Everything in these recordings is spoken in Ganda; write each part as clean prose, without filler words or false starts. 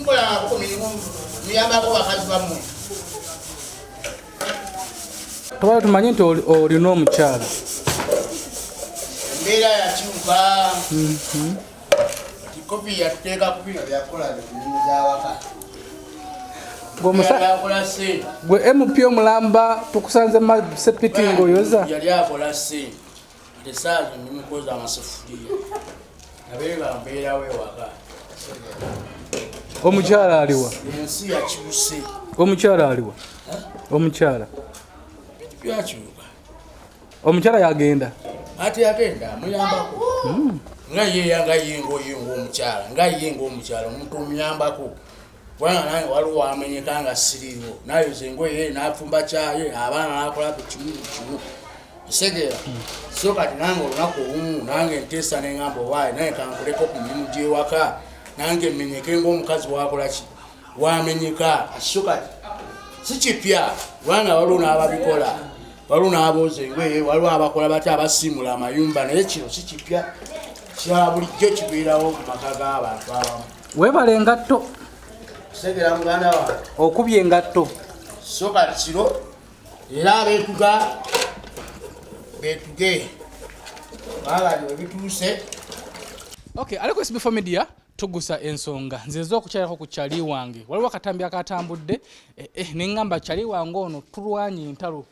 Mkola ko mirimu miyamba ko bakazi bamwe. Twala tumanye nti olina omukyala. Mbera ya chuka. Kopi ya teka kupina bya kola bya waka. Gwe MP omulamba tukusanze masepiti ngoyoza. Yali akola se. Tesaje nimukoza amasefuliya. Nabega mbera we waka. Omukyala aliwa. Ensi ya chuse. Omukyala aliwa. Omukyala. Byachuka. Omukyala yagenda. Ati yagenda muyambako. Nga yengo omukyala. Nga yengo omukyala omuntu omuyambako. Bwana nange waliwo amenyeka nga siriwo. Nayo zengoye n'afumba kyaye abaana nakola kimu. Segera. So kati nange olunaku olumu nange ntesa n'engamba waayi naye kankuleko ku mirimu gy'ewaka. Nange menyeke ng'omukazi wakola ki wamenyeka so kati si kipya kubanga waliwo n'ababikola waliwo n'abooza engoye waliwo abakola bati abasiimula amayumba naye kino si kipya kya bulijjo kibeerawo mu maka g'abantu abamu. Weebala engatto. Segera muganda wange okubye engatto. So kati kiro era abeetuge baabali we bituuse. Okay, aliko SB4 MEDIA tugusa ensonga nzezo okukyalako ku kyali wange waliwo akatambi akatambudde neŋŋamba kyali wange ono tulwanye entalo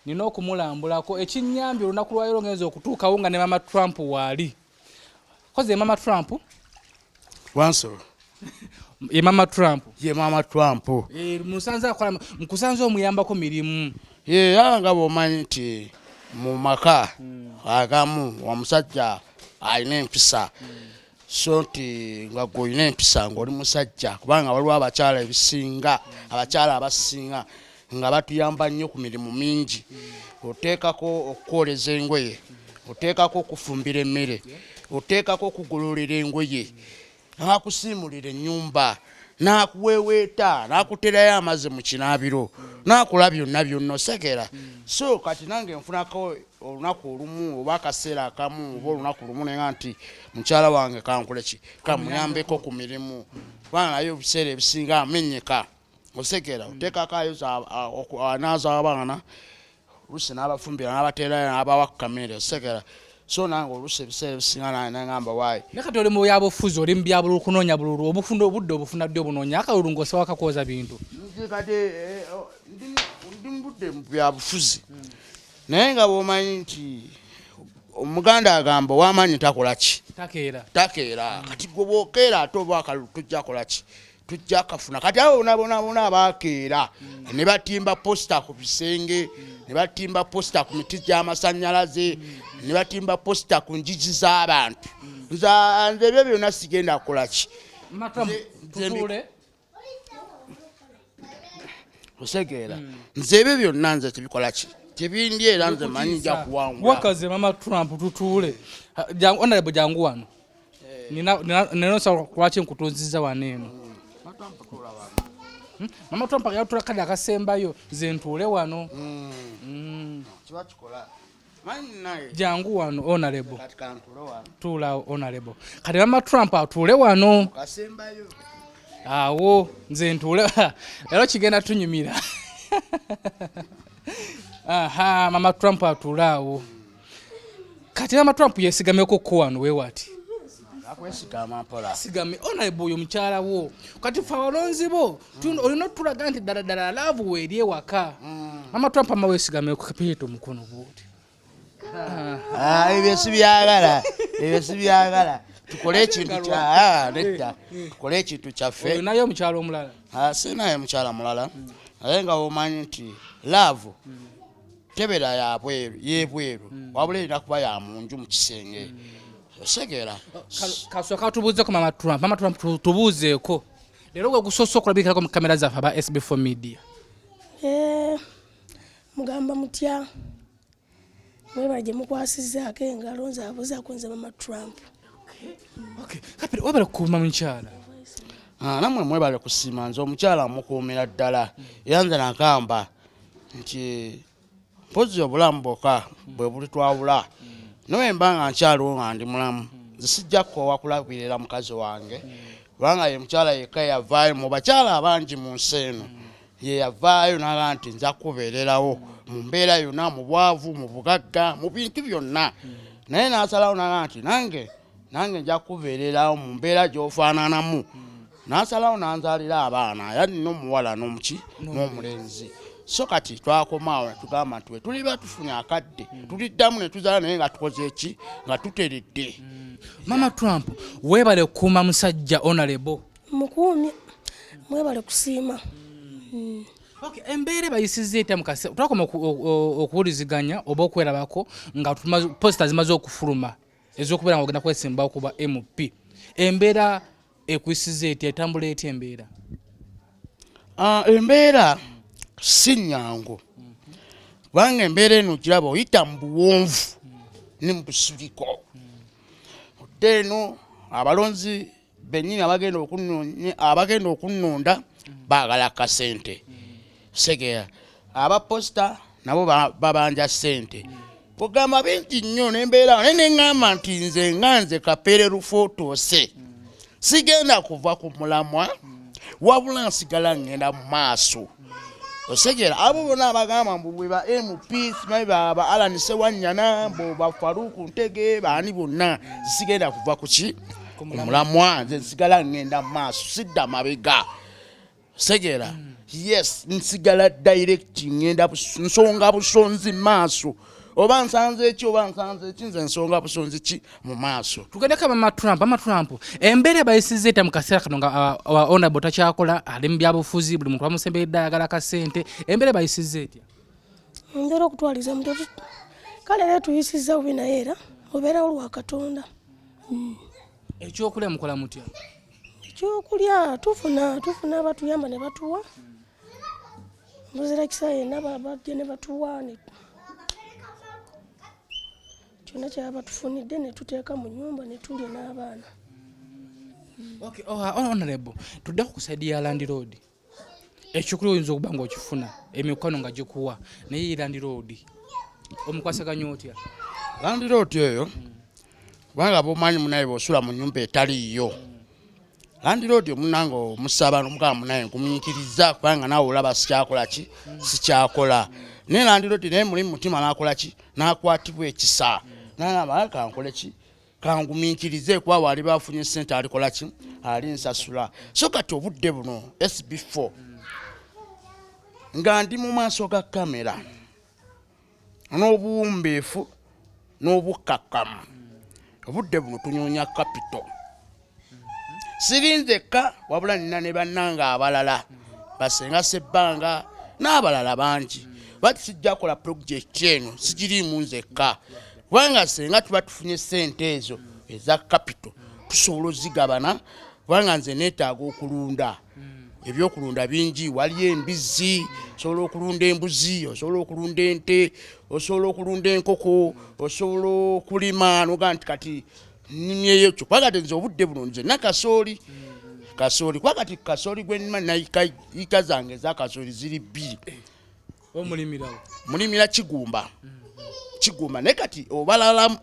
nina okumulambulako ekinnyambye olunaku lwayiro ngenza okutuukawo nga ne mama Trump waali koze mama Trump Wansoro ye mama Trump musanze akola mukusanze omuyambako mirimu yanga bw'omanyi nti mu maka agamu omusajja alina empisa so nti nga goyina empisa ng'oli musajja kubanga waliwo abakyala abasinga nga batuyamba nnyo ku mirimu mingi. Oteekako okukwoleza engoye, oteekako okufumbira emmere, oteekako okugololera engoye, n'akusiimulira ennyumba, n'akuweeweeta, n'akuterayo amazzi mu kinaabiro, n'akola byonna osegera. So kati nange nfunako olunaku olumu oba akaseera akamu oba olunaku lumu nenga nti mukyala wange kankole ki kamuyambeko ku mirimu kubanga naye ebiseera ebisinga amenyeka osegera oteekako anaaza abaana oluusi n'abafumbira n'abateerayo n'abawa kamere osegera. So nange oluusi ebiseera ebisinga nangamba waayi nakati oli mu byabufuzi oli mu byabululu kunoonya bululu obufunda obudde obufuna ddi obunoonya akalulu ng'osobola kakwoza bintu kati ndi mu budde mu byabufuzi naye nga bw'omanyi nti omuganda agamba w'amaanyi takola ki takeera kati gwe bw'okeera ate oba akalulu tujja kola ki tujja kafuna kati abo bona abaakeera ne batimba posita ku bisenge ne batimba posita ku miti gy'amasannyalaze ne batimba posita ku njigi z'abantu nze ebyo byonna sigenda kukola ki osegeera nze ebyo byonna nze tebikola ki tebindi era nze manyi nja kuwangula wakaze mama Trump tutuule honorable jangu wano nina lwaki nkutunziza wano eno mama Trump yatula kadi akasembayo nze ntuule wano kiba kikola jangu wano honorable tuula honorable kati mama Trump atuule wano awo nze ntuule lero kigenda tunyumira aha mama Trump atulaawo kati mama Trump yesigameko ko wano wewati akwesigama mpola sigame honorable oyo mukyala wo kati fa walonzibo olina tulaga nti ddala love weeri ewaka mama Trump amaweesigameko kapito mukono bwoti ebyo sibyagala tukole ekintu nedda tukole ekintu kyaffe naye omukyala omulala sinaye mukyala mulala naye nga omanyi nti love tebera yebweru wabula erina kuba ya munju mu kisenge osegera kasooka tubuuzeko mama Trump tubuuzeeko leero gwe gusoose okulabikirako mu kamera zaffe aba SB4 MEDIA mugamba mutya mwebale gye mukwasizzaako engalo nze abuuzaako nze mama Trump. Kapere wabala kukuuma mukyala namwe mwebale kusiima nze omukyala mukuumira ddala era nze nagamba nti mpozi obulamu bwokka bwe bulitwawula naye mba nga nkyaliwo nga ndi mulamu nze sijja kukoowa kulabirira mukazi wange kubanga ye mukyala yekka yavaayo mu bakyala abangi mu nsi eno ye yavaayo n'aga nti nza kubeererawo mu mbeera yonna mu bwavu mu bugagga mu bintu byonna naye n'asalawo n'aga nti nange nja kubeererawo mu mbeera gy'ofaananamu n'asalawo n'anzaalira abaana yali n'omuwala n'omuki n'omulenzi so kati twakomaawo ne tugamba nti we tuli batufunye akadde tuliddamu ne tuzaala naye nga tukoze eki nga tuteredde. Mama Trump weebale kukuuma musajja honorable mukuumye mwebale kusiima. Okay, embeera bayisizza etya mu kaseera twakoma okuwuliziganya oba okwerabako nga posita zimaze okufuluma ez'okubeera nga ogenda kwesimbawo kuba MP. Embeera ekuyisizza etya etambula etya embeera? Embeera si nnyangu kubanga embeera eno kiraba oyita mu buwonvu ne mu busuliko. Odde eno abalonzi bennyini abagenda okunnonda baagala kasente segera abaposita nabo babanja sente kugamba bingi nnyo n'embeera naye neŋŋamba nti nze Kapere Lufootose sigenda kuva ku mulamwa wabula nsigala ngenda mu maaso osegera abo bonna abagamba mbu bwe ba MP simanyi ba Alan Sewanyana mbu ba Faruku Ntege baani bonna sigenda kuva ku ki ku mulamwa nze nsigala ngenda mu maaso sidda mabega segera yes nsigala direct ngenda nsonga busonzi maaso oba nsanze eki nze nsonga busonzi ki mu maaso. Tugendeka Mama Trump embeera bayisizza etya mu kaseera kano nga honorable takyakola ali mu byabufuzi buli muntu bamusemberedde ayagala kasente embeera bayisizza etya? Ndera okutwaliza mu kale era tuyisizza bubi naye era obeerawo lwa Katonda. Ekyokulya mukola mutya? Ekyokulya tufuna abatuyamba ne batuwa muzira kisa yenna babajja ne batuwa kyonna kyaba tufunidde ne tuteeka mu nnyumba ne tulya n'abaana. Okay, honorable tuddeko ku side ya Land Road. Ekyokulya oyinza okuba ng'okifuna emikono nga gikuwa naye Land Road omukwasaganya otya? Land Road eyo kubanga bomanyi munaye bw'osula mu nnyumba etaliiyo Land Road omunanga omusaba n'omugamba munaye nkumiikiriza kubanga naawe olaba sikyakola ki sikyakola naye Land Road naye muli mutima n'akola ki n'akwatibwa ekisa n'agamba kankole ki kangumiikirize kuba wali bafunye ssente alikola ki ali nsasula so kati obudde buno SB4 nga ndi mu maaso ga kamera n'obuwumbeefu n'obukkakkamu obudde buno tunyoonya capital sirinzeka wabula nina ne bannanga abalala basenga sebbanga n'abalala bangi batisijja kola project eno sigirimu nzekka kubanga senga tuba tufunye ssente ezo eza capital tusobola ozigabana kubanga nze neetaaga okulunda ebyokulunda bingi waliyo embizi osobola okulunda embuzi osobola okulunda ente osobola okulunda enkoko osobola okulima noga nti kati nimyeyo ekyo kwagati nze obudde buno nze nakasooli kasooli kwagati kasooli gwenima nayika zange ezakasooli ziri bbiri mulimira kigumba naye kati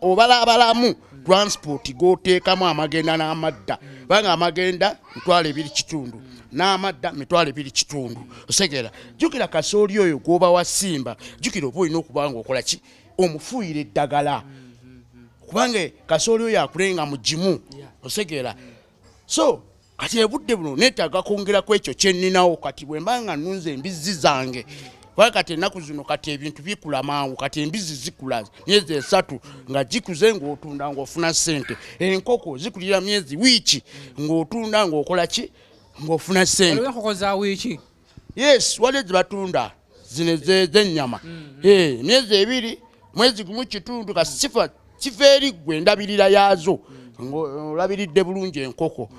obalabalamu transport goteekamu amagenda n'amadda kubanga amagenda mitwalo 2.5 n'amadda mitwalo 2.5 osegera jukira kasooli oyo gwoba wasimba jukira oba olina okuba nga okola ki omufuuyira eddagala kubanga kasooli oyo akulenga mu gimu osegera so kati ebudde buno neetaaga kwongera ku ekyo kyenninawo kati bwe mbanga nnunze embizi zange kubanga kati ennaku zino kati ebintu bikula mangu kati embizi zikula myezi 3 nga gikuze ng'otunda ng'ofuna ssente enkoko zikulira myezi wiiki ng'otunda ng'okola ki ng'ofuna ssente. Enkoko za wiiki? Yes, wale zibatunda zine z'ennyama myezi 2 mwezi gumu kitundu kasifa kifeeri gwe endabirira yaazo ng'olabiridde bulungi enkoko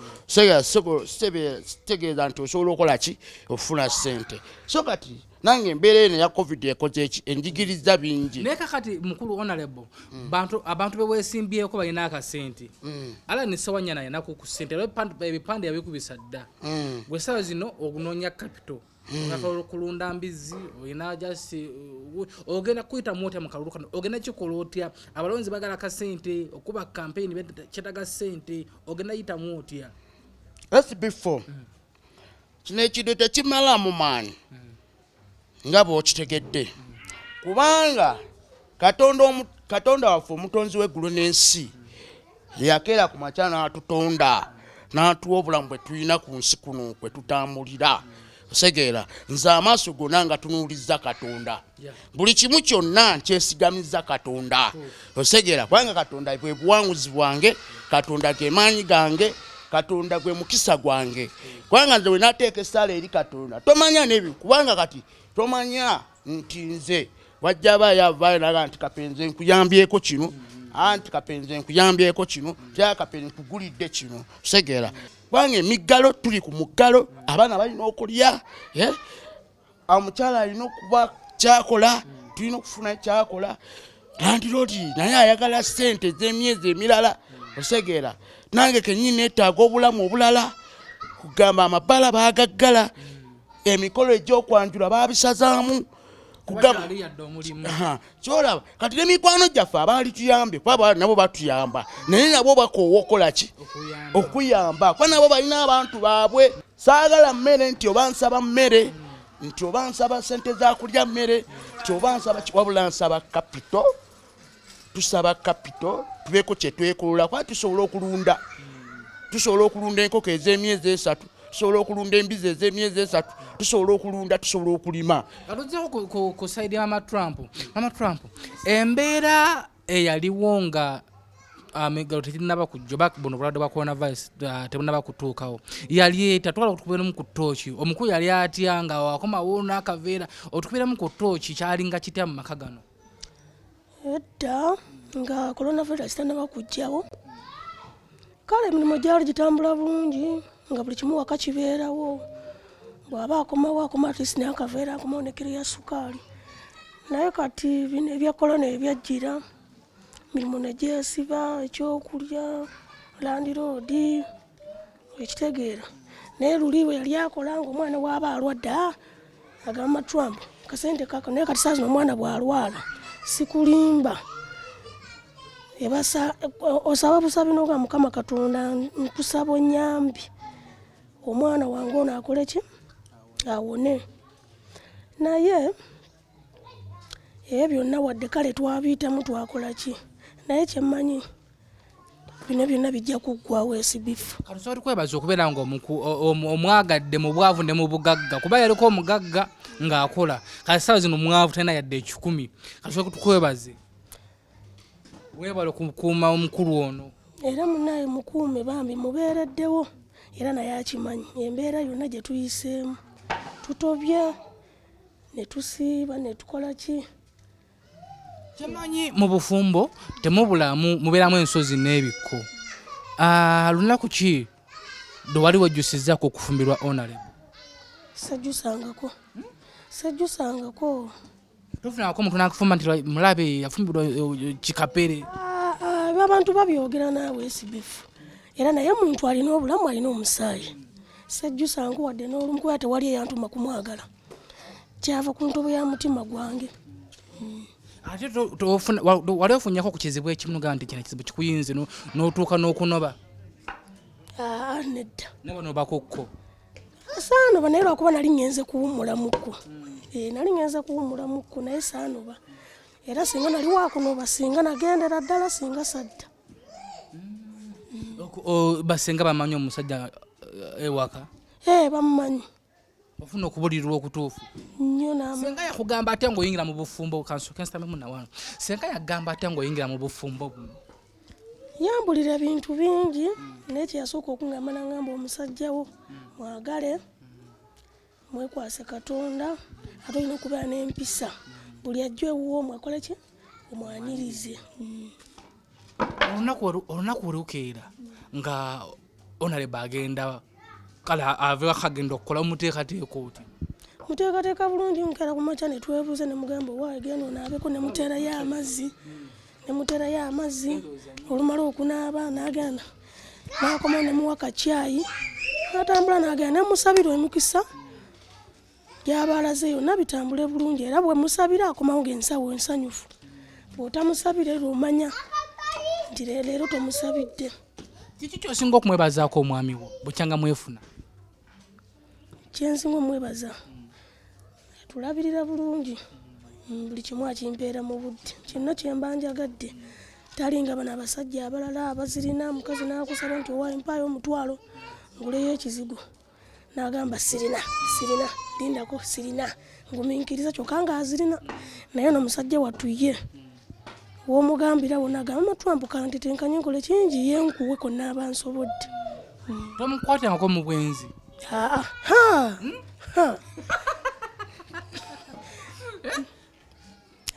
tegeeza nti osobola okola ki ofuna ssente so kati nange embeera eno ya covid ekoze eki enjigiriza bingi naye kakati mukulu honorable abantu beweesimbyeko balina akasente ala nesewanyana yanaku ku ssente ebipande yabikubisa dda gwe sawa zino okunoonya capital okatola okulunda mbizi olina jasi ogenda kuyita mwotya mu kalulu kano ogenda kikola otya abalonzi bagala kasente okuba campaign kyetaga ssente ogenda yita mwotya SB4 kino ekidde tekimala mu maanyi nga bw'okitegedde kubanga katonda waffe omutonzi w'eggulu n'ensi yakeera ku makya n'atutonda n'atuwa obulamu bwe tulina ku nsi kuno kwe tutambulira osegeera nze amaaso gonna nga tunuulizza katonda buli kimu kyonna nkyesigamiza katonda osegeera kubanga katonda bwe buwanguzi bwange katonda ge maanyi gange katonda gwe mukisa gwange kubanga nze wenateeka essaala eri katonda tomanya n'ebyo kubanga kati tomanya nti nze wajja abaayo avaayo naga nti kapenze nkuyambyeko kino anti kapenze nkuyambyeko kino kya kapenze nkugulidde kino osegeera kubanga emiggalo tuli ku muggalo abaana balina okulya omukyala alina okuba kyakola tulina okufuna kyakola landiroodi naye ayagala ssente ez'emyezi emirala osegeera nange kenyini neetaaga obulamu obulala kugamba amabbala baagaggala emikolo egy'okwanjula babisazaamu kyolaba kati n'emikwano gyaffe abaali tuyambe kuba nabo batuyamba naye nabo bakoowa okukola ki okuyamba kuba nabo balina abantu baabwe saagala mmere nti oba nsaba mmere nti oba nsaba sente za kulya mmere nti oba nsaba wabula nsaba kapito tusaba kapito tubeeko kye twekolula kuba tusobola okulunda enkoko ez'emyezi 3 tusobola okulunda embizi ez'emyezi 3 tusobola okulunda tusobola okulima alozeko ku side ya Mama Trump embeera eyaliwo nga amegalo tetinaba kujjoba bono bulwadde bwa coronavirus tebunaba kutuukawo yali tatwala okutubeeramu ku tooki omukulu yali atya nga wakomawo n'akaveera otukubeeramu ku tooki kyalinga kitya mu maka gano edda nga coronavirus tanaba kujjawo kale emirimu gyali gitambula bulungi nga buli kimu waka kibeerawo bw'aba akomawo akoma atisi n'akaveera akomawo ne kiro ya sukaali naye kati bino ebya korona ebyajjira mirimu ne gyesiba ekyokulya landiroodi ekitegeera naye luli we yali akola ng'omwana bw'aba alwadde agamba Trump kasente kako naye kati saa zino omwana bw'alwala sikulimba osaba busabi n'oga Mukama Katonda nkusaba onnyambi omwana wange ono akole ki awone naye ebyo byonna wadde kale twabiyitamu twakola ki naye kyemmanyi bino byonna bijja kuggwawo SB4 kati sobola kwebaza okubeera nga omwagadde mu bwavu ne mu bugagga kuba yaliko omugagga ng'akola kati saawa zino omwavu talina yadde 10 kati sobola tukwebaze weebale kukuuma omukulu ono era munaye mukuume bambi mubeereddewo era naye akimanyi embeera yonna gye tuyiseemu tutobye ne tusiiba ne tukola ki kyemanyi mu bufumbo temubulamu mubeeramu ensozi n'ebikko lunaku ki lwe wali wejjusizzaako okufumbirwa honorable sajjusangako tofunako omuntu nakufumba nti mulabe yafumbirwa kikapere abantu babyogera naawe SB4 era naye muntu alina obulamu alina omusaayi sajjusangu wadde n'olumu kuba tewali eyantuma kumwagala kyava ku ntobo ya mutima gwange ate wali ofunyako ku kizibu ekimu nogaa nti kino kizibu kikuyinze n'otuuka n'okunoba nedda nabanobakokko saanoba naye lwakuba nali ngenze kuwummulamuko naye saanoba era singa nali wakunoba singa nagendera ddala singa sadda basenga bamanyi omusajja ewaka bamumanyi ofuna okubulirirwa okutuufu nnyo senga yakugamba atya ng'oyingira mu bufumbo kansokensitamemuna senga yagamba atya ng'oyingira mu bufumbo buno yambulira bintu bingi naye kyeyasooka okungamba nangamba omusajjawo mwagale mwekwase Katonda ate olina okubeera n'empisa buli ajja ewuwo mwakole ki omwanirize olunaku olukeera nga honorable agenda kale aveeko akagenda okukola omuteekateeka oti muteekateeka bulungi nkeera ku makya ne twebuuze ne mugamba owaagenda onaabeko ne muteerayo amazzi olumala okunaaba n'agenda n'akoma ne muwa kacyayi n'atambula n'agenda nemusabira emikisa gy'aba alaze yonna bitambule bulungi era bwe musabira akomawo ng'ensawo ensanyufu bw'otamusabire lw'omanya nti leero tomusabidde kiki kyosinga okumwebazaako omwami wo bukyanga mwefuna? Kyensinga omwebaza tulabirira bulungi buli kimu akimpeera mu budde kyonna kyemba njagadde talinga bano abasajja abalala abazirina mukazi n'akusaba nti owaayo mpaayo omutwalo nguleyo ekizigo n'agamba sirina lindako sirina nguminkiriza kyokka nga azirina naye n'omusajja wattuye w'omugambira wonna agamba matwampuka nti tenkanye nkole kingi ye nkuwe konna abansobodde. Tomukwatirangako mu bwenzi?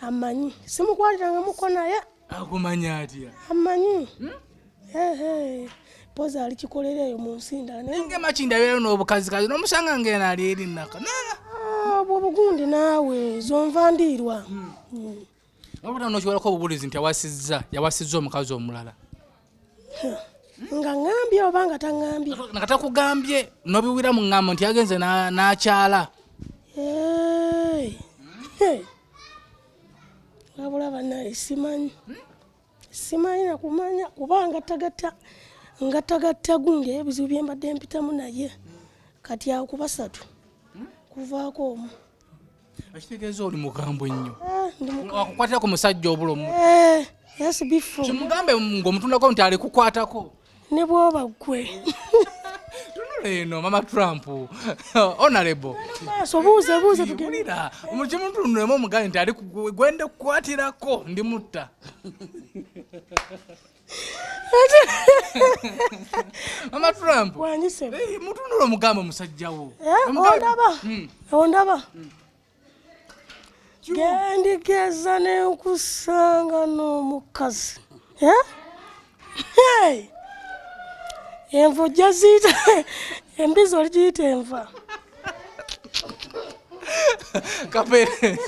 Amanyi simukwatirangako naye akumanya atya? Amanyi poza ali kikolera eyo mu nsi ndala nge makinda beero n'obukazikazi n'omusanga ngena ali eri nnaka bwobugundi naawe zonva ndiirwa. Wabula n'okiwalako obubulizi nti yawasizza omukazi omulala nga ngambye oba nga taŋŋambye? Nga takugambye n'obiwira mu ŋŋambo nti yagenze n'akyala. Wabula bannaye simanyi nakumanya kuba ngattagatta gundi ebizibu bye mbadde mpitamu naye kati awo ku basatu kuvaako omu. Akitegeeza oli mukambwe nnyo akukwatira ku musajja obulomu. SB4 kimugambe ng'omutundako nti alikukwatako ne bwoba ggwe. tunula eno mama Trump honorable buuze tugulira mukimutunulemu omugaye nti gwende kukwatirako ndi mutta. Mama Trump mutunula omugambe omusajja wo ondaba gendigeza nenkusanga n'omukazi enva ojja ziyita embizi oligiyita enva. Kapere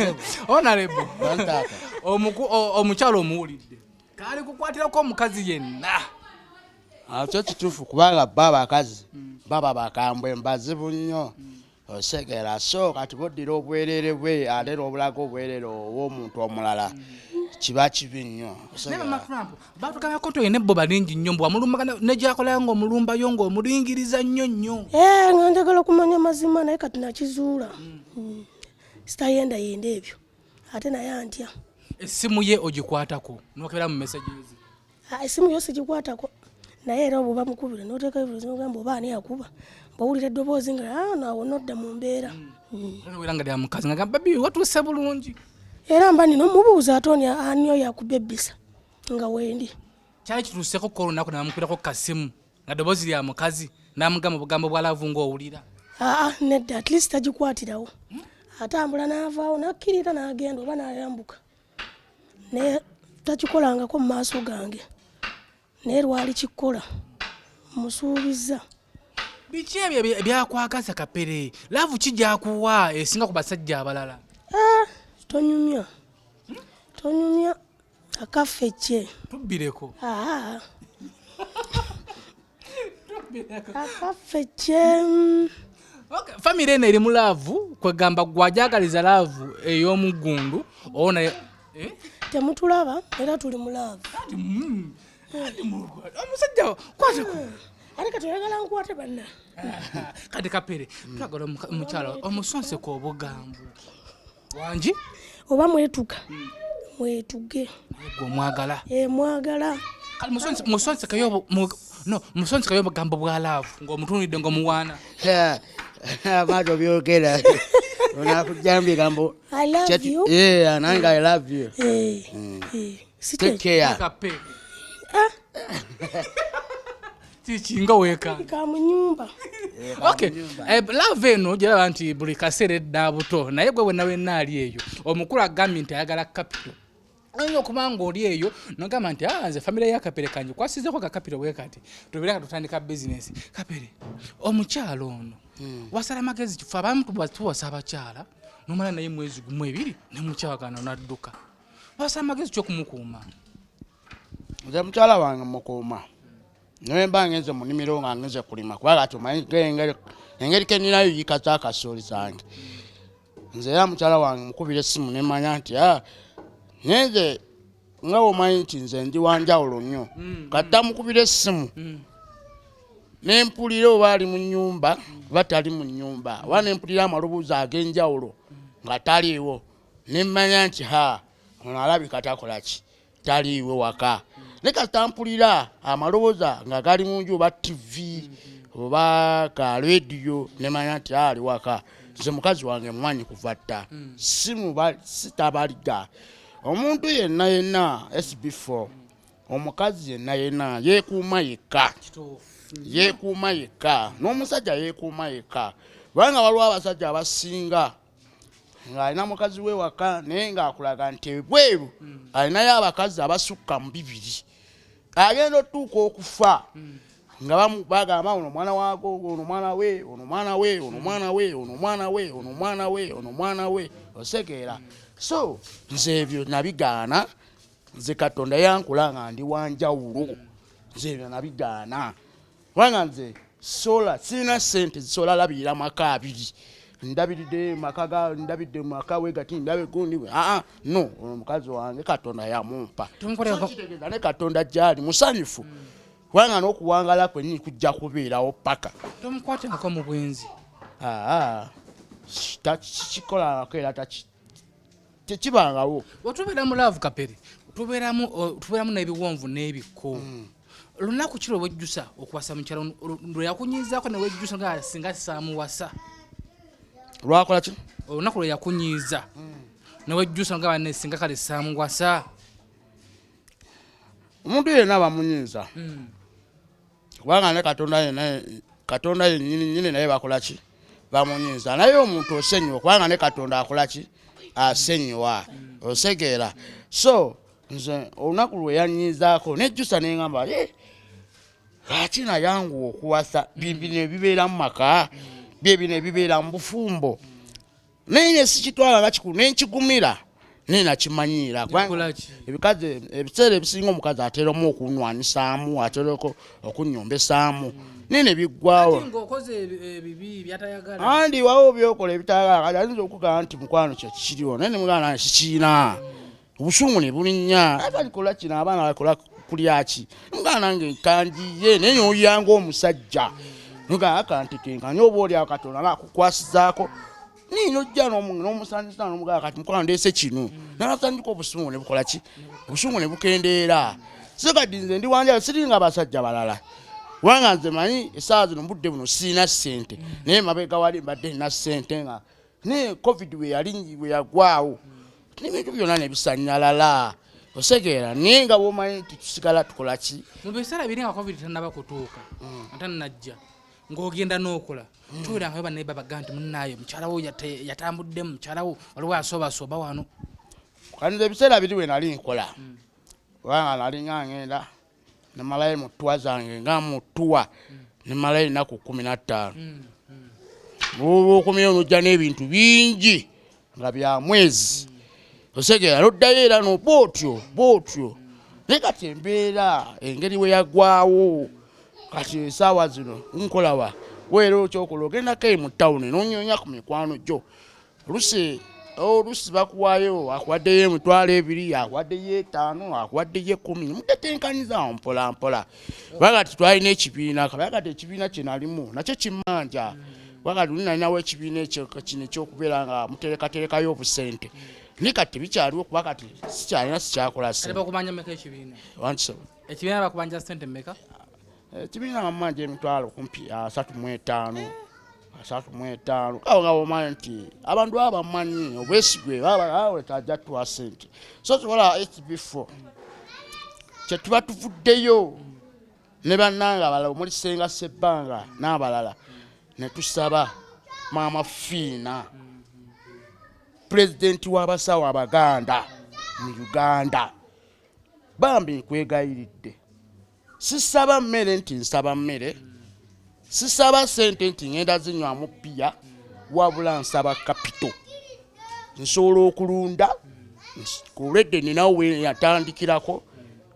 honorable omukyalo omuwulidde kali kukwatirako omukazi yenna. Kyo kituufu kubanga baba abakazi baba bakambwe mbazibu nnyo osegera so kati boddira obwerere bwe ate n'obulaga obwerere obw'omuntu omulala kiba kibi nnyo. Batugambako nti oyina ebbo balingi nnyo mbwe wamulumbagana negyakola ng'omulumbayo ng'omulingiriza nnyo. Nga njagala okumanya mazima naye kati nakizuula sitayenda ebyo ate naye antya. Essimu ye ogikwatako n'okebera mu messages? Essimu yo sigikwatako naye era oba mukubire n'oteeka ebibuuzo n'ogamba oba ani yakuba bawulira eddoboozi nga naawo nodda mu mbeera. Wera nga lya mukazi nga babi watuuse bulungi era mba nina omubuuza ate ani oyo akubebbisa nga wendi. Kyali kituuseko ko olunaku namukubirako kasimu nga ddoboozi lya mukazi n'amugamba obugambo bwa laavu ng'owulira? Nedda at least tagikwatirawo atambula n'avaawo n'akkirira n'agenda oba n'ayambuka naye takikolangako mu maaso gange naye lwali kikola musuubiza. Biki ebyo byakwagaza Kapere? Laavu ki gyakuwa esinga ku basajja abalala? Tonyumya akaffecce tubbireko. Akaffecce famire eno eri mu laavu kwegamba gwajagaliza laavu ey'omugundu ona temutulaba era tuli mu laavu. Omusajja kwateko ate kati oyagala nkwate banna. Kati Kapere twagala omukyalo omusonseko obugambo wangi oba mwetuga mwetuge omwagala mwagala musonsekayo obugambo bwa laavu ng'omutunulidde ng'omuwaana. Amato byogera onakujambye gambo I love you. Nange I love you. Take care. Kapere kikinga weeka mu nyumba. Okay, laavu eno gyeraba nti buli kaseera edda buto naye gwe wenna ali eyo omukulu agambye nti ayagala capital. Ayinza okuba ng'oli eyo nogamba nti nze famire ya Kapere kange kwasizeko ka capital bwe kati tubeera nga tutandika bizinesi. Kapere omukyalo ono wasala magezi kifa abamu tuwasa abakyala nomala naye mwezi gumu ebiri ne mukyawagana n'adduka wasala magezi ky'okumukuuma? Nze mukyala wange mukuuma naye mba ngenze mu nnimiro nga ngenze kulima kubanga tumanyi engeri keninayo yika z'akasooli zange. Nze era mukyala wange mukubira essimu ne manya nti ngenze nga womanyi nti nze ndi wanjawulo nnyo kati tamukubira essimu nempulira oba ali mu nnyumba batali mu nnyumba oba nempulira amaloboozi ag'enjawulo nga taliiwo nemmanya nti ono alabika takola ki taliiwe waka ne katampulira amalobooza nga gali mu nju oba TV oba ka radio nemmanya nti ali waka nze mukazi wange mumanyi kuva dda sitabaliga omuntu yenna SB4 omukazi yenna yeekuuma yekka n'omusajja yeekuuma yekka kubanga waliwo abasajja abasinga ng'alina mukazi we waka naye ng'akulaga nti ebweru alinayo abakazi abasukka mu 2 agenda otuuka okufa nga bagamba ono mwana waago ono mwana we osekeera so nze ebyo nabigaana nze Katonda yankula nga ndi wanjawulo nze ebyo nabigaana kubanga nze sirina ssente zisobola labirira maka 2 ndabidde maka we gati ndabe gundi no omukazi wange Katonda yamumpa kitegeeza ne Katonda gyali musanyufu kubanga n'okuwangala kwennyini kujja kubeerawo paka tomukwatengako mu bwenzi kikolako era tekibangawo otubeera mu laavu Kapere tubeeramu n'ebiwonvu n'ebikko lunaku kiro wejjusa okuwasa mukyala lwe yakunyiizaako ne wejjusa nga singa saamuwasa lwakola ki olunaku lwe yakunyiiza ne wejjusa nga banne singa kale saamuwasa omuntu yenna bamunyiiza kubanga ne Katonda yennyini naye bakola ki bamunyiiza naye omuntu osenyiwa kubanga ne Katonda akola ki asenyiwa osegeera so nze olunaku lwe yanyiizaako nejjusa neŋŋamba lwaki nayanguwa okuwasa bino ebibeera mu maka bino ebibeera mu bufumbo naye nesikitwala nga kikulu nenkigumira naye nakimanyiira ebikazi ebiseera ebisinga omukazi ateeramu okunwanisaamu ateerako okunyombesaamu naye ne biggwawo andi wawo byokola ebitayagala ayinza okugamba nti mukwano kyo kikiriwo naye nemugamba nange kikiina obusungu ne bulinnya abalikola kino abaana balikola kulyaki mugamba nange kanjiye naye noyanga omusajja nogamba kantetenkanya oba oli awo Katonda nakukwasizaako nino ojja n'omusanyusa n'omugamba kati mukwano ndeese kino n'abasanyuka obusungu ne bukola ki obusungu ne bukendeera so kati nze ndi wanjala siringa abasajja balala kubanga nze manyi essaawa zino budde buno sirina ssente naye mabega wali mbadde nina ssente nga naye covid we yagwawo n'ebintu byonna ne bisanyalala osekeera naye nga bwomanyi nti tusigala tukola ki mu biseera biri nga covid tannaba kutuuka atannajja ng'ogenda n'okola tubeerangayo bannaye babaga nti munnaayo mukyalawo yatambuddemu mukyalawo waliwo asoobasooba wano kati ebiseera biri we nali nkola kubanga nali nga ngenda nemalayo mu ttuwa zange nga mu ttuwa nemalayo ennaku 15 olwokumira onojja n'ebintu bingi nga bya mwezi osegeera noddayo era bwotyo naye kati embeera engeri we yagwawo kati essaawa zino nkolawa weera okyokola ogendako mu ttawuni nonyonya ku mikwano gyo olusi bakuwayo akuwaddeyo emitwalo 2 akuwaddeyo 5 akuwaddeyo 10 mutetenkanyiza mpola bagati twalina ekibiina kabagati ekibiina kyenalimu nakyo kimanja bagati nalinawo ekibiina ekyo kino ekyokubeera nga muterekaterekayo obusente ni kati bikyaliwo kuba kati sikyakola ekibiina bakubanja sente mmeka ekibiina bamanja emitwalo kumpi 35 kawo nga bomanyi nti abantu abamanyi obwesigwe bawetajja tuwa sente so tukola SB4 kyetuba tuvuddeyo ne bannanga abalala omuli Senga Sebbanga n'abalala ne tusaba Maama Fiina pulezidenti w'abasawo Abaganda mu Uganda bambi nkwegayiridde sisaba mmere nti nsaba mmere sisaba sente nti ngenda zinywamu bbiya wabula nsaba kapito nsobola okulunda kuledde ninawo yatandikirako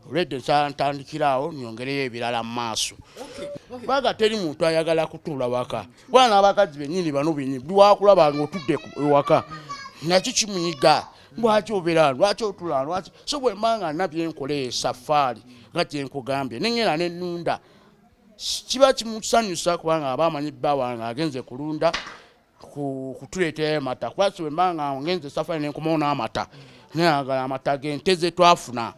olwedde ntandikiraawo nyongereyo ebirala mu maaso baga teri muntu ayagala kutuula waka bwana abakazi bennyini bano biwakulaba ng'otudde ewaka nakyo kimunyiga lwaki obeera lwaki otula lwaki so bwe mbanga nabye nkola esafaari nga kyenkugambye nengera nenunda kiba kimusanyusa kubanga abamanyi bba wange agenze kulunda kutuleetera amata kuba siwe mbanga ngenze safari nenkomawo n'amata nayagala amata g'ente ze twafuna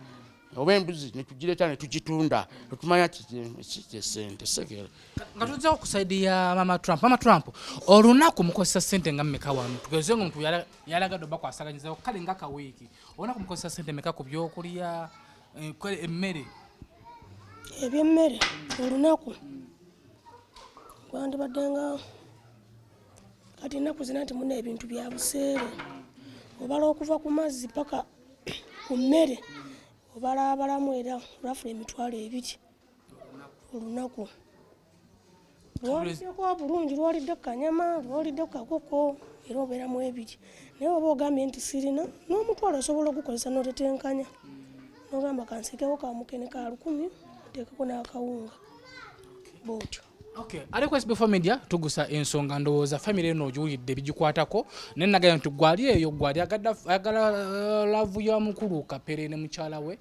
oba embuzi netugireeta netugitunda netumanya kisente segera nga tuzzaako ku saidi ya mama Trump olunaku mukozesa sente nga mmeka wano tugeze nga omuntu yalagadde oba kwasaganyizawo kale nga kawiiki olunaku mukozesa sente meka ku byokulya emmere ebyemmere olunaku gwandibadde nga kati ennaku zina nti muna ebintu bya buseere obala okuva ku mazzi paka ku mmere obalaabalamu era olwafuna emitwalo 2 olunaku lwaliddeko bulungi lwalidde kanyama lwalidde kakoko era obeeramu 2 naye oba ogambye nti sirina n'omutwalo osobola okukozesa n'otetenkanya n'ogamba kansekewo kamukene ka 10 oteekeko n'akawunga bwotyo. Okay, ariko SB4 media tugusa ensonga ndowooza family eno ogiwulidde bigikwatako naye nagaya nti gwali eyo gwali agala laavu ya mukulu Kapere ne mukyala we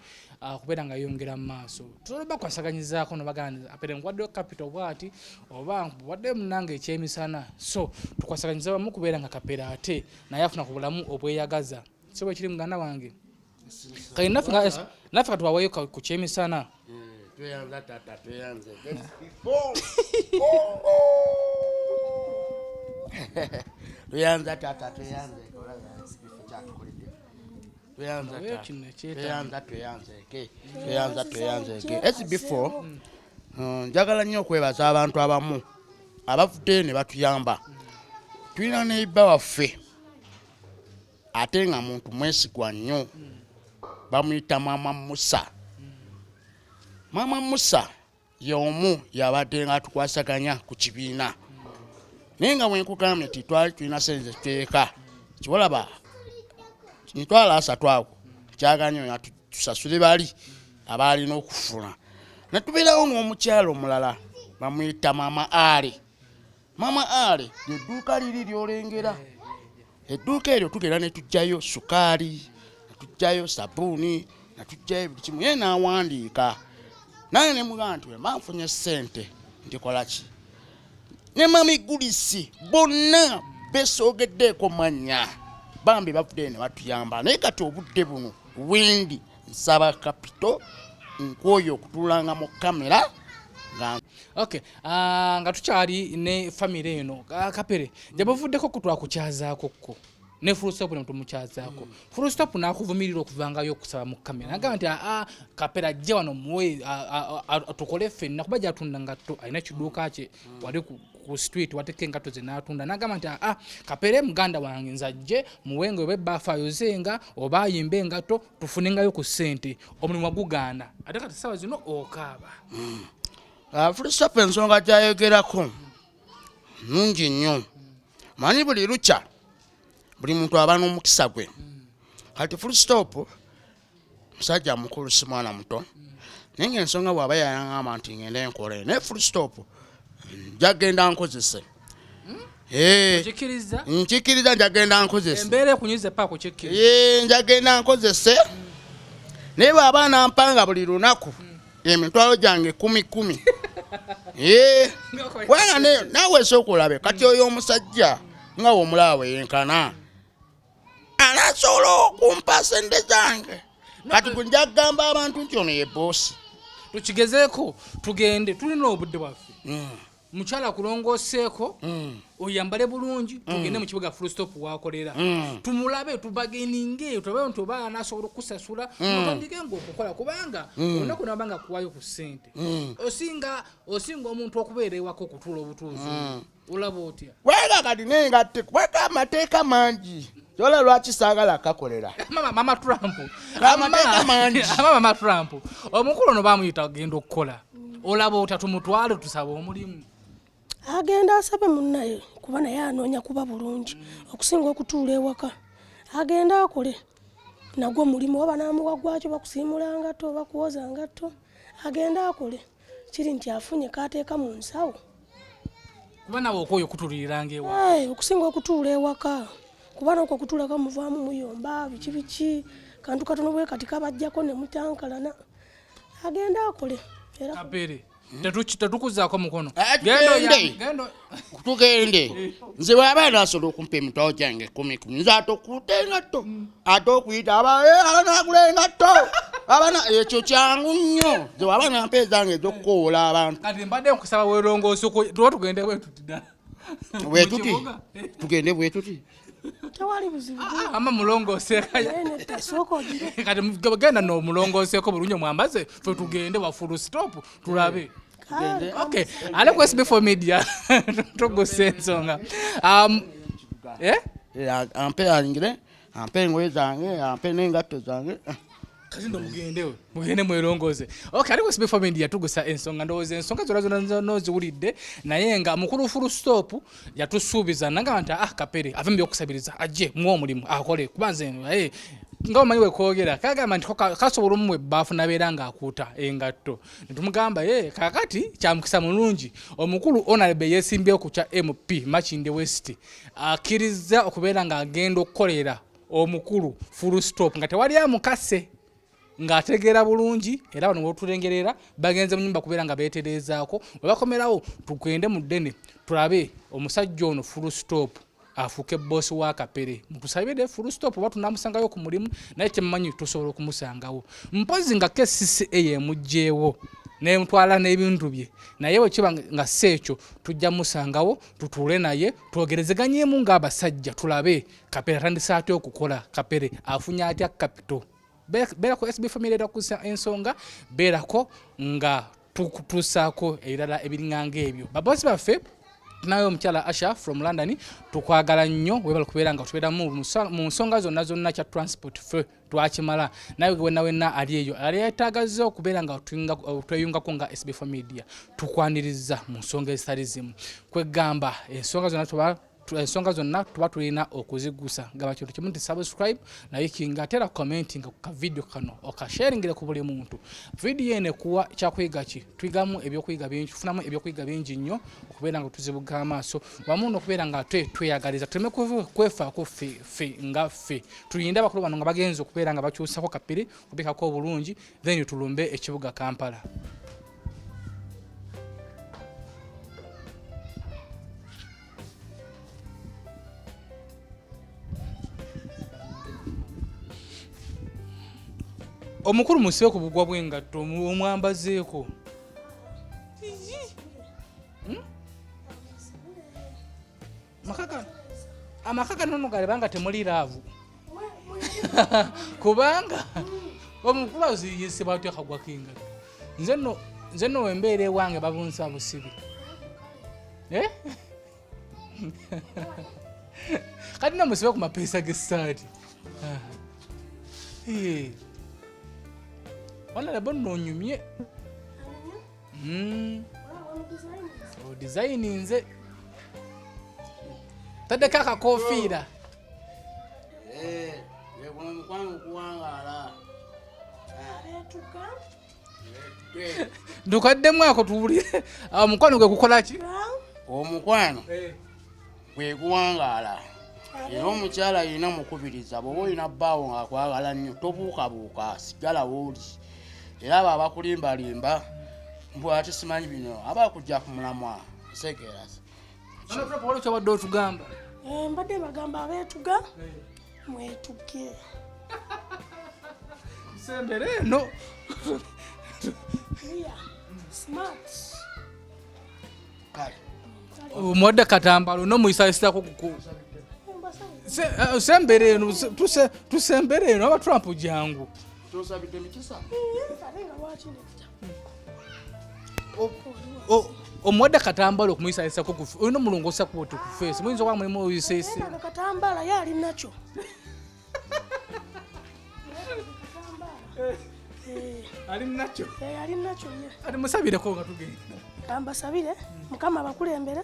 kubeera nga yongera mu maaso tuloba kwasaganyizaako nobagana Kapere ngwaddeyo capital bwati oba wadde munange ekyemisana so tukwasaganyiza bamu kubeera nga Kapere ate naye afuna ku bulamu obweyagaza so bwe kiri muganda wange kale naffe katuwaweyo ku kyemisana tuyanza tata tuyanze tuyanza tata tuyanze SB4 njagala nnyo okwebaza abantu abamu abavudde ne batuyamba tulina neiba waffe ate nga muntu mwesigwa nnyo bamuyita Mama Musa. Mama Musa y'omu yabadde nga tukwasaganya ku kibiina naye nga bwenkugambye nti twali tulina sente tuteeka kiwalaba mitwalo 3 ago kyaganya tusasule bali abaalina okufuna natubeerawo n'omukyalo omulala bamuyita Mama Ale. Mama Ale edduuka liri lyolengera edduuka eryo tugenda ne tujjayo sukaali netujjayo sabuuni netujjayo buli kimu ye n'awandiika naye ne mugamba nti banfunye ssente ndikola ki ne mami Gulisi bonna besoogeddeeko mannya bambi bavudde ne batuyamba naye kati obudde buno wendi nsaba kapito nkwoyo okutuulanga mu kamera okay nga tukyali ne family eno Kapere jabavuddeko kutwakukyazaako ko ne full stop ne mukyazaako full stop nakuvumirira okuvangayo okusaba mu kamera ngamba nti Kapere ajje wano muwe atukole ffenna kuba gyatunda ngatto alina kiduuka kye wali ku street wateke engatto ze n'atunda nagamba nti Kapere muganda wange nzajje muwenge oba ebbafa yozenga oba ayimbe engatto tufunengayo ku ssente omulimu gugaana ate kati ssaawa zino okaaba full stop ensonga gyayogerako nungi nnyo manyi buli lukya buli muntu aba n'omukisa gwe kati full stop musajja mukulu si mwana muto naye ng'ensonga bw'aba yangamba nti ngende nkole naye full stop njagenda nkozese nkikiriza njagenda nkozese embeera ekunyiza paako kyekkiriza njagenda nkozese naye bw'aba nampanga buli lunaku emitwalo gyange 10 kubanga naawe esookulabe kati oyo omusajja nga womulaba yenkana anasobola okumpa sente zange kati kunjagamba abantu nti ono ye boosi tukigezeeko tugende tulina obudde bwaffe mukyala kulongooseeko oyambale bulungi tugende mu kibuga full stop wakolera tumulabe tubageninge tulabe nti oba anasobola okusasula mutandike ng'okukola kubanga olunaku nabanga kuwayo ku ssente osinga omuntu okubeera ewako okutuula obutuuzi olaba otya wega kati nengatte kubaka amateeka mangi kyola lwaki saagala akakolera Mama Trump amateeka mangi Mama Trump omukulu ono bamuyita agenda okukola olaba otya tumutwale tusaba omulimu agenda asabe munnaye kuba naye anoonya kuba bulungi okusinga okutuula ewaka agenda akole nagwo mulimu oba namuwa gwakyo bakusiimula ngatto bakuwoza ngatto agenda akole kiri nti afunye kateeka mu nsawo kuba nawe okwoyo okutuliranga ewa okusinga okutuula ewaka kuba nakwo okutuulako muvaamu muyomba biki kantu katono bwe kati kabajjako ne mutankalana agenda akole Kapere tetukuzaako mukono gendo tugende nze bw'abaana asobola okumpa emitwalo gyange 10 nze ate okuuta engatto ate okuyita abaana agula engatto abaana ekyo kyangu nnyo nze bw'abaana mpa ezange ez'okukoola abantu kati mbadde nkusaba weerongoosi tuba tugende bwetuti ddala bwetuti tugende bwetuti tewali buzibu ama mulongoosekati genda n'omulongooseeko bulungi omwambaze fe tugende wa full stop tulabe okay ale ku SB4 media tuguse ensonga ampe alingire ampe engoye zange ampe n'engatto zange kati ndo mugende mwerongooze okay ale ku SB4 media tugusa ensonga ndowooza ensonga zonna noziwulidde naye nga mukulu full stop yatusuubiza nanga nti Kapere ave mu byokusabiriza ajje mu omulimu akole kubanze nga omanyi wekwogera kagamba nti kasobola omuwe ebbaafu nabeera ng'akuuta engatto netumugamba kakati kyamukisa mulungi omukulu Honorable yeesimbyewo ku kya MP Makinde West akkiriza okubeera ng'agenda okukolera omukulu full stop nga tewali amukase ng'ategeera bulungi era bano botulengerera bagenze mu nyumba kubeera nga beetereezaako we bakomerawo tugende mu ddene tulabe omusajja ono full stop afuuke bosi wa Kapere mutusabire full stop oba tunamusangayo ku mulimu naye kyemmanyi tusobola okumusangawo mpozi nga KCCA yemugjeewo nemutwala n'ebintu bye naye bwe kiba nga seekyo tujja musangawo tutuule naye twogerezeganyemu ng'abasajja tulabe Kapere atandise atya okukola Kapere afunye atya kapito beera ku SB4 MEDIA kusa ensonga beerako nga tukutuusaako ebirala ebiriŋŋanga ebyo babosi baffe naye omukyala Asha from London tukwagala nnyo webala kubeera nga tubeeramu mu nsonga zonna kya transport fe twakimala naye wenna ali eyo ali yetaagaza okubeera nga tweyungako nga SB4 media tukwaniriza mu nsonga ezitali zimu kwegamba ensonga zonna tuba tulina okuzigusa gaba kintu kimu nti subscribe likinga atera commenting ku kavidiyo kano okasharingire ku buli muntu vidiyo ene kuwa kyakwiga ki twigamu ebyokuyiga bingi tufunamu ebyokuyiga bingi nnyo okubeera nga tuzibuga amaaso wamu n'okubeera nga tweyagaliza tuleme kwefaako ffe nga ffe tulinde abakulu bano nga bagenza okubeera nga bakyusako Kapere kubikako obulungi then tulumbe ekibuga Kampala. Omukulu musibe ku bugwa bw'engatto omwambazeeko amakaka nono galebanga temuli laavu kubanga omukulu aziyisibwa atya kagwa k'engatto nze nno wembeera ewange babunsa busibi kati no musibe ku mapeesa g'essaati wala labo nonyumye design nze tadeka akakofiira ndukaddemu ako tuwulire omukwano gwe kukola ki omukwano gwe kuwangaala era omukyala alina mukubiriza bw'oba olina bbaawo ng'akwagala nnyo tobuukabuuka sigala wooli era abo abakulimbalimba mbw ate simanyi bino aba kujja ku mulamwa nsekeera kyobadde otugamba mbadde bagamba abeetuga mwetuge sembere eno omwadde katambalo nomuyisalisirako kuku sembere eno tusembere eno aba Trump jangu tosabidde mikisa omwadde katambala okumuyisalisako kufe olina omulongosa kuboti ku feesi muyinza okuba mulimu oyisesi katambala ye ali nakyo ali nakyo ye ati musabireko nga tugenda kambasabire mukama abakulembere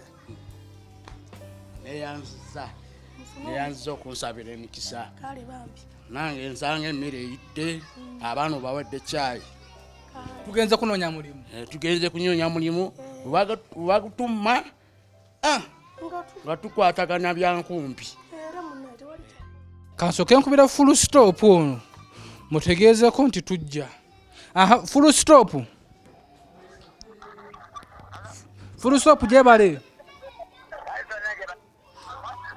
neyanziza okunsabira emikisa kale bambi nange nsanga emmere eyidde abaana obawedde caayi tugenze kunoonya mulimu tugenze kunoonya mulimu webagutuma nga tukwatagana byankumpi kansooke nkubira full stop ono mutegeezeko nti tujja full stop Full stop jebale.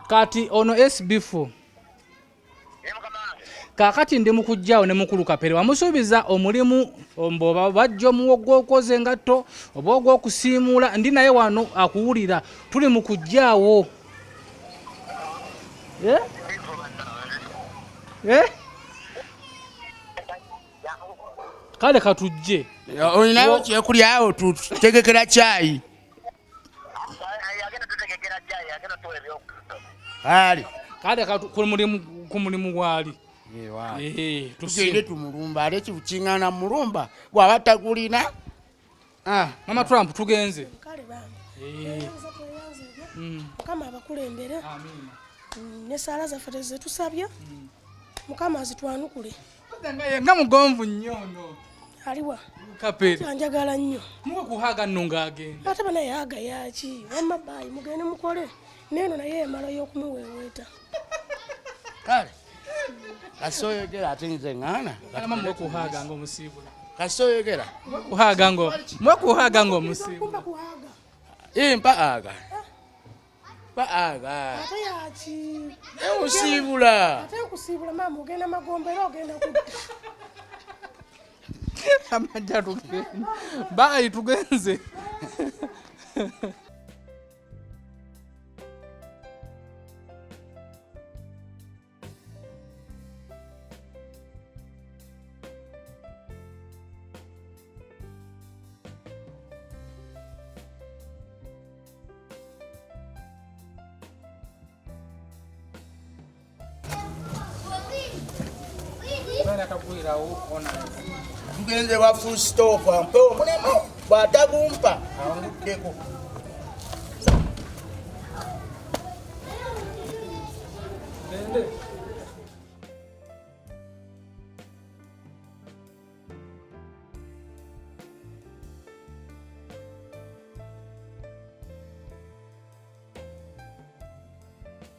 Kati ono SB4. Kakati ndi mukujjaawo ne mukulu Kapere wamusuubiza omulimu mboba bajjo muwogwo okoze ngatto oba ogw'okusiimuula ndi naye wano akuwulira tuli mukujjaawo. Kale katujje olinayo kyekulyawo tutegekera caayi kale ku mulimu gwali tugende tumulumba ate kibukiŋŋaana mulumba bw'aba tagulina. Mama Trump tugenze Mukama abakulembere ne saala zaffe tezetusabye Mukama azitwanukule. Nga mugonvu nnyo ono aliwa Kapere anjagala nnyo muwe kuhaaga nno ng'agenda ate bana yaaga yaki wamma baayi mugende mukole neeno naye emala y'okumuweeweeta. Kale kasoyogera ate nze ŋŋaana alama muwe kuhaaga ng'omusiibula kasoyogera muwe kuhaaga ng'omusiibula mpa aga ate yaki emusiibula ate okusiibula maama ogenda magombera ogenda kudda amajja tugende baayi tugenze. tugenze wa full stop ampe omulimu bw'atagumpa awunguddeko. Nende